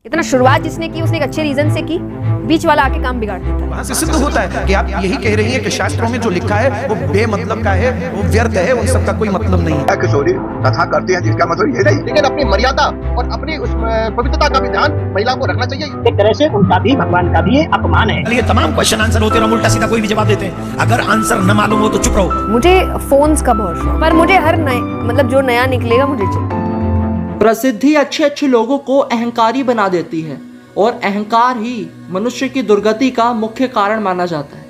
इतना शुरुआत जिसने की उसने एक अच्छे रीजन से की, बीच वाला आके काम बिगाड़ देता है। वहां से सिद्ध होता है कि आप यही कह रही हैं कि शास्त्रों में जो लिखा है वो बेमतलब का है, वो व्यर्थ है, उन सब का कोई मतलब नहीं है। किशोरी कथा करते हैं जिसका मतलब ये नहीं, लेकिन अपनी मर्यादा और अपनी उस पवित्रता का भी ध्यान महिला को रखना चाहिए। एक तरह से उनका भी भगवान का भी अपमान है। ये तमाम क्वेश्चन आंसर होते रहो, उल्टा सीधा कोई भी जवाब देते हैं। अगर आंसर न मालूम हो तो चुप रहो। मुझे फोन्स का बहुत शौक, पर मुझे हर नए मतलब जो नया निकलेगा मुझे चाहिए। प्रसिद्धि अच्छे लोगों को अहंकारी बना देती है और अहंकार ही मनुष्य की दुर्गति का मुख्य कारण माना जाता है।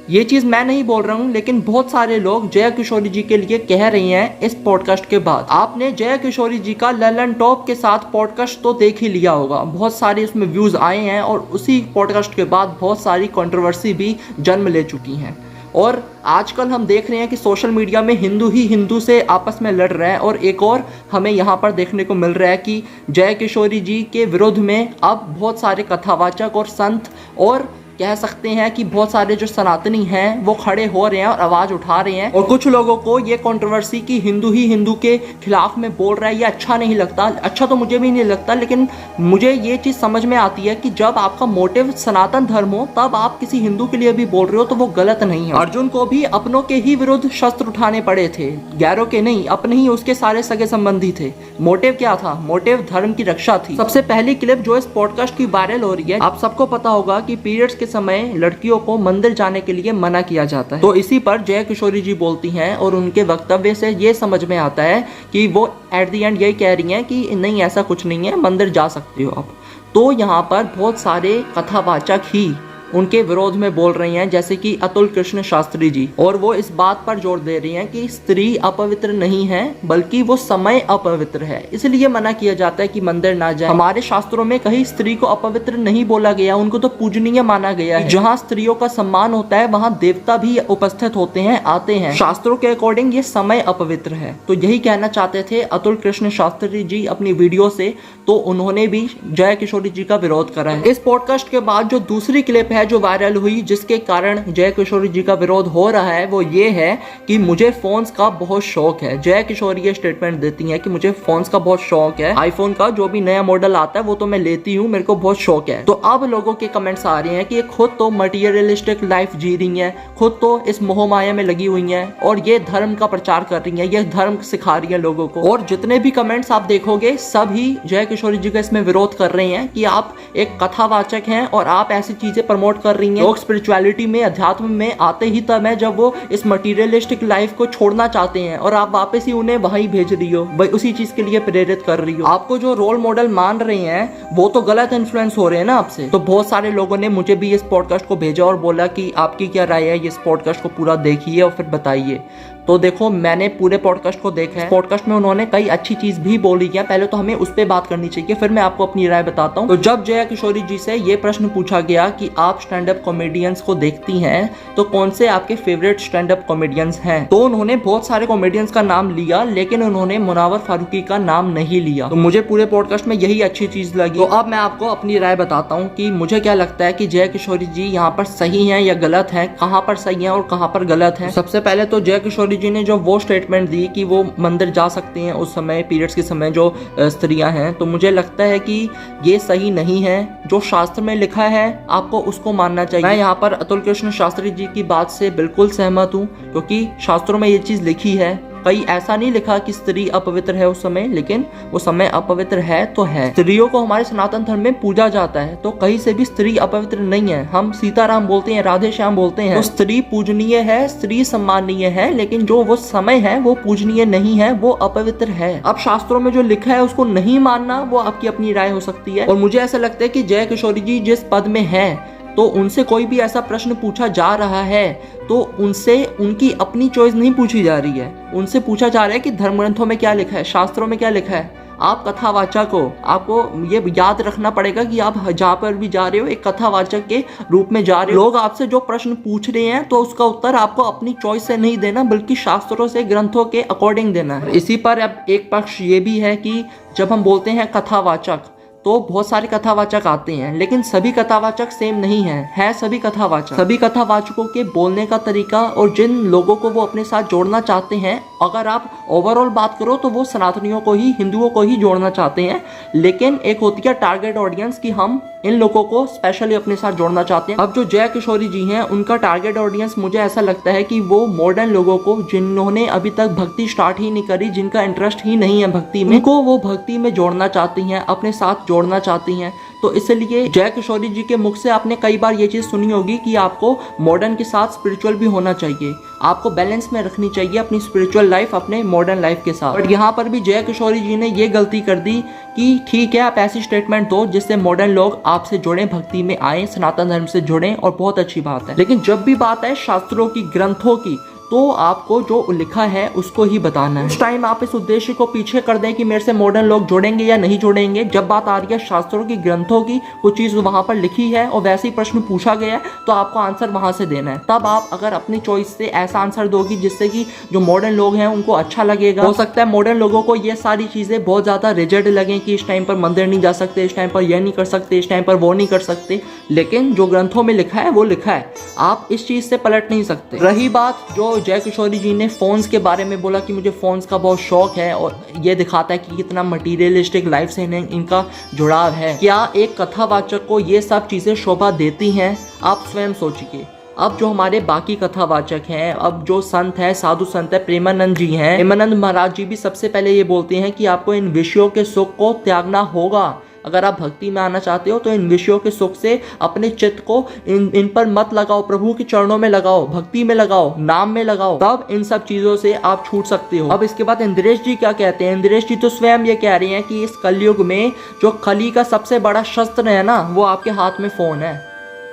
ये चीज़ मैं नहीं बोल रहा हूँ, लेकिन बहुत सारे लोग जया किशोरी जी के लिए कह रही हैं इस पॉडकास्ट के बाद। आपने जया किशोरी जी का ललन टॉप के साथ पॉडकास्ट तो देख ही लिया होगा, बहुत सारे उसमें व्यूज़ आए हैं और उसी पॉडकास्ट के बाद बहुत सारी कंट्रोवर्सी भी जन्म ले चुकी हैं। और आजकल हम देख रहे हैं कि सोशल मीडिया में हिंदू ही हिंदू से आपस में लड़ रहे हैं। और एक और हमें यहाँ पर देखने को मिल रहा है कि जया किशोरी जी के विरोध में अब बहुत सारे कथावाचक और संत और कह सकते हैं कि बहुत सारे जो सनातनी हैं वो खड़े हो रहे हैं और आवाज़ उठा रहे हैं। और कुछ लोगों को ये कंट्रोवर्सी कि हिंदू ही हिंदू के खिलाफ में बोल रहा है, ये अच्छा नहीं लगता। अच्छा तो मुझे भी नहीं लगता, लेकिन मुझे ये चीज़ समझ में आती है कि जब आपका मोटिव सनातन धर्म हो तब आप किसी हिंदू के लिए भी बोल रहे हो तो वो गलत नहीं है। अर्जुन को भी अपनों के ही विरुद्ध शस्त्र उठाने पड़े थे, गैरों के नहीं, अपने ही उसके सारे सगे संबंधी थे। मोटिव क्या था? मोटिव धर्म की रक्षा थी। सबसे पहली क्लिप जो इस पॉडकास्ट की वायरल हो रही है, आप सबको पता होगा कि पीरियड्स के समय लड़कियों को मंदिर जाने के लिए मना किया जाता है। तो इसी पर जया किशोरी जी बोलती हैं और उनके वक्तव्य से ये समझ में आता है कि वो एट द एंड यही कह रही हैं कि नहीं, ऐसा कुछ नहीं है, मंदिर जा सकते हो आप। तो यहाँ पर बहुत सारे कथावाचक ही उनके विरोध में बोल रही हैं, जैसे कि अतुल कृष्ण शास्त्री जी, और वो इस बात पर जोर दे रही हैं कि स्त्री अपवित्र नहीं है बल्कि वो समय अपवित्र है, इसलिए मना किया जाता है कि मंदिर ना जाए। हमारे शास्त्रों में कहीं स्त्री को अपवित्र नहीं बोला गया, उनको तो पूजनीय माना गया है। जहाँ स्त्रियों का सम्मान होता है वहाँ देवता भी उपस्थित होते हैं, आते हैं। शास्त्रों के अकॉर्डिंग ये समय अपवित्र है। तो यही कहना चाहते थे अतुल कृष्ण शास्त्री जी अपनी वीडियो से, तो उन्होंने भी जया किशोरी जी का विरोध करा है। इस पॉडकास्ट के बाद जो दूसरी क्लिप है जो वायरल हुई, जिसके कारण जया किशोरी जी का विरोध हो रहा है, वो ये है कि मुझे फोन्स का बहुत शौक है। जया किशोरी ये स्टेटमेंट देती हैं कि मुझे फोन्स का बहुत शौक है, आईफोन का जो भी नया मॉडल आता है वो तो मैं लेती हूँ, मेरे को बहुत शौक है। तो अब लोगों के कमेंट्स आ रहे हैं कि ये खुद तो मटीरियलिस्टिक लाइफ जी रही है, खुद तो इस मोह माया में लगी हुई है और ये धर्म का प्रचार कर रही है, ये धर्म सिखा रही है लोगों को। और जितने भी कमेंट्स आप देखोगे सभी जया किशोरी जी का इसमें विरोध कर रहे हैं कि आप एक कथावाचक हैं और आप ऐसी चीजें प्रमोट कर रही हैं। लोग स्पिरिचुअलिटी में, अध्यात्म में आते ही तब है जब वो इस मटीरियलिस्टिक लाइफ को छोड़ना चाहते हैं, और आप वापस ही उन्हें वहीं भेज रही हो, भाई उसी चीज के लिए प्रेरित कर रही हो। आपको जो रोल मॉडल मान रहे हैं वो तो गलत इन्फ्लुएंस हो रहे हैं ना आपसे। तो बहुत सारे लोगों ने मुझे भी इस पॉडकास्ट को भेजा और बोला कि आपकी क्या राय है, इस पॉडकास्ट को पूरा देखिए और फिर बताइए। तो देखो, मैंने पूरे पॉडकास्ट को देखा है। पॉडकास्ट में उन्होंने कई अच्छी चीज भी बोली है, पहले तो हमें उस पर बात करनी चाहिए, फिर मैं आपको अपनी राय बताता हूँ। तो जब जया किशोरी जी से ये प्रश्न पूछा गया कि आप स्टैंड अप कॉमेडियंस को देखती हैं तो कौन से आपके फेवरेट स्टैंड अप कॉमेडियंस हैं, तो उन्होंने बहुत सारे कॉमेडियंस का नाम लिया, लेकिन उन्होंने मुनावर फारूकी का नाम नहीं लिया। तो मुझे पूरे पॉडकास्ट में यही अच्छी चीज लगी। तो अब मैं आपको अपनी राय बताता हूँ कि मुझे क्या लगता है कि जया किशोरी जी यहाँ पर सही है या गलत है, कहाँ पर सही है और कहाँ पर गलत है। सबसे पहले तो जया किशोरी जी ने जो वो स्टेटमेंट दी कि वो मंदिर जा सकती हैं उस समय, पीरियड्स के समय जो स्त्रियां हैं, तो मुझे लगता है कि ये सही नहीं है। जो शास्त्र में लिखा है आपको उसको मानना चाहिए। मैं यहाँ पर अतुल कृष्ण शास्त्री जी की बात से बिल्कुल सहमत हूँ, क्योंकि शास्त्रों में ये चीज लिखी है। कहीं ऐसा नहीं लिखा कि स्त्री अपवित्र है उस समय, लेकिन वो समय अपवित्र है तो है। स्त्रियों को हमारे सनातन धर्म में पूजा जाता है, तो कहीं से भी स्त्री अपवित्र नहीं है। हम सीताराम बोलते हैं, राधे श्याम बोलते हैं, तो स्त्री पूजनीय है, स्त्री सम्माननीय है, लेकिन जो वो समय है वो पूजनीय नहीं है, वो अपवित्र है। अब शास्त्रों में जो लिखा है उसको नहीं मानना, वो आपकी अपनी राय हो सकती है। और मुझे ऐसा लगता है कि जया किशोरी जी जिस पद में है, तो उनसे कोई भी ऐसा प्रश्न पूछा जा रहा है तो उनसे उनकी अपनी चॉइस नहीं पूछी जा रही है, उनसे पूछा जा रहा है कि धर्म ग्रंथों में क्या लिखा है, शास्त्रों में क्या लिखा है। आप कथावाचक हो, आपको ये याद रखना पड़ेगा कि आप जहाँ पर भी जा रहे हो एक कथावाचक के रूप में जा रहे हो। लोग आपसे जो प्रश्न पूछ रहे हैं तो उसका उत्तर आपको अपनी चॉइस से नहीं देना, बल्कि शास्त्रों से, ग्रंथों के अकॉर्डिंग देना है। इसी पर अब एक पक्ष ये भी है कि जब हम बोलते हैं कथावाचक, तो बहुत सारे कथावाचक आते हैं, लेकिन सभी कथावाचक सेम नहीं है सभी कथावाचक। सभी कथावाचकों के बोलने का तरीका और जिन लोगों को वो अपने साथ जोड़ना चाहते हैं, अगर आप ओवरऑल बात करो तो वो सनातनियों को ही, हिंदुओं को ही जोड़ना चाहते हैं। लेकिन एक होती है टारगेट ऑडियंस कि हम इन लोगों को स्पेशली अपने साथ जोड़ना चाहते हैं। अब जो जय किशोरी जी हैं, उनका टारगेट ऑडियंस मुझे ऐसा लगता है कि वो मॉडर्न लोगों को, जिन्होंने अभी तक भक्ति स्टार्ट ही नहीं करी, जिनका इंटरेस्ट ही नहीं है भक्ति में, उनको वो भक्ति में जोड़ना चाहती हैं, अपने साथ जोड़ना चाहती हैं। तो इसलिए जय किशोरी जी के मुख से आपने कई बार ये चीज़ सुनी होगी कि आपको मॉडर्न के साथ स्पिरिचुअल भी होना चाहिए, आपको बैलेंस में रखनी चाहिए अपनी स्पिरिचुअल लाइफ अपने मॉडर्न लाइफ के साथ। बट यहाँ पर भी जय किशोरी जी ने ये गलती कर दी कि ठीक है, आप ऐसी स्टेटमेंट दो जिससे मॉडर्न लोग आपसे जुड़ें, भक्ति में आए, सनातन धर्म से जुड़ें, और बहुत अच्छी बात है। लेकिन जब भी बात है शास्त्रों की, ग्रंथों की, तो आपको जो लिखा है उसको ही बताना है। उस टाइम आप इस उद्देश्य को पीछे कर दें कि मेरे से मॉडर्न लोग जुड़ेंगे या नहीं जुड़ेंगे। जब बात आ रही है शास्त्रों की, ग्रंथों की, कुछ चीज वहां पर लिखी है और वैसे ही प्रश्न पूछा गया है, तो आपको आंसर वहां से देना है। तब आप अगर अपनी चॉइस से ऐसा आंसर दोगी जिससे कि जो मॉडर्न लोग हैं उनको अच्छा लगेगा। हो सकता है मॉडर्न लोगों को ये सारी चीजें बहुत ज्यादा रिजिड लगे कि इस टाइम पर मंदिर नहीं जा सकते, इस टाइम पर यह नहीं कर सकते, इस टाइम पर वो नहीं कर सकते, लेकिन जो ग्रंथों में लिखा है वो लिखा है, आप इस चीज से पलट नहीं सकते। रही बात जो जय किशोरी जी ने फोन्स के बारे में बोला कि मुझे फोन्स का बहुत शौक है, और ये दिखाता है कि कितना मटीरियलिस्टिक लाइफ से इनका जुड़ाव है। क्या एक कथावाचक को ये सब चीजें शोभा देती हैं? आप स्वयं सोचिए। अब जो हमारे बाकी कथावाचक हैं, अब जो संत है, साधु संत है, प्रेमानंद जी हैं, प्रेमानंद महाराज जी भी सबसे पहले ये बोलते हैं कि आपको इन विषयों के सुख को त्यागना होगा। अगर आप भक्ति में आना चाहते हो तो इन विषयों के सुख से अपने चित्त को इन पर मत लगाओ, प्रभु के चरणों में लगाओ, भक्ति में लगाओ, नाम में लगाओ, तब इन सब चीजों से आप छूट सकते हो। अब इसके बाद इंद्रेश जी क्या कहते हैं? इंद्रेश जी तो स्वयं ये कह रहे हैं कि इस कलयुग में जो कली का सबसे बड़ा शस्त्र है ना, वो आपके हाथ में फोन है।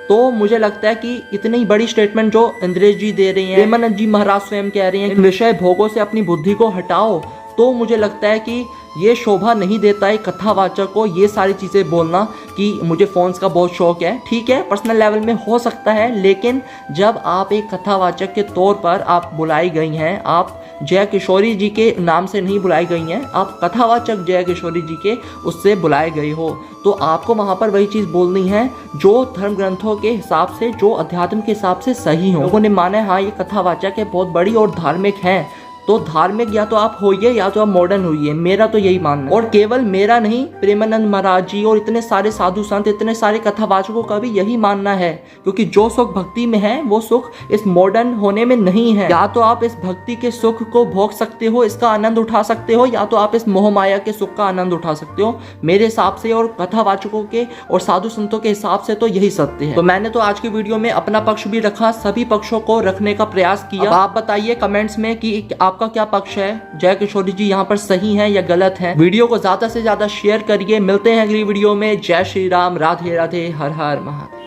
तो मुझे लगता है कि इतनी बड़ी स्टेटमेंट जो इंद्रेश जी दे रही हैं, प्रेमानंद जी महाराज स्वयं कह रहे हैं, इन विषय भोगों से अपनी बुद्धि को हटाओ, तो मुझे लगता है कि ये शोभा नहीं देता है कथावाचक को ये सारी चीज़ें बोलना कि मुझे फ़ोन्स का बहुत शौक है। ठीक है, पर्सनल लेवल में हो सकता है, लेकिन जब आप एक कथावाचक के तौर पर आप बुलाई गई हैं, आप जय किशोरी जी के नाम से नहीं बुलाई गई हैं, आप कथावाचक जय किशोरी जी के उससे बुलाए गए हो, तो आपको वहाँ पर वही चीज़ बोलनी है जो धर्म ग्रंथों के हिसाब से, जो अध्यात्म के हिसाब से सही हो। लोगों ने माना है हाँ ये कथावाचक है, बहुत बड़ी और धार्मिक है, तो धार्मिक या तो आप होइए या तो आप मॉडर्न होइए, मेरा तो यही मानना है। और केवल मेरा नहीं, प्रेमानंद महाराज जी और इतने सारे साधु संत, इतने सारे कथावाचकों का भी यही मानना है, क्योंकि जो सुख भक्ति में है वो सुख इस मॉडर्न होने में नहीं है। या तो आप इस भक्ति के सुख को भोग सकते हो, इसका आनंद उठा सकते हो, या तो आप इस मोहमाया के सुख का आनंद उठा सकते हो। मेरे हिसाब से और कथावाचकों के और साधु संतों के हिसाब से तो यही सत्य है। तो मैंने तो आज की वीडियो में अपना पक्ष भी रखा, सभी पक्षों को रखने का प्रयास किया। आप बताइए कमेंट्स में कि आपका क्या पक्ष है, जय किशोरी जी यहाँ पर सही है या गलत है। वीडियो को ज्यादा से ज्यादा शेयर करिए। मिलते हैं अगली वीडियो में। जय श्री राम, राधे राधे, हर हर महादेव।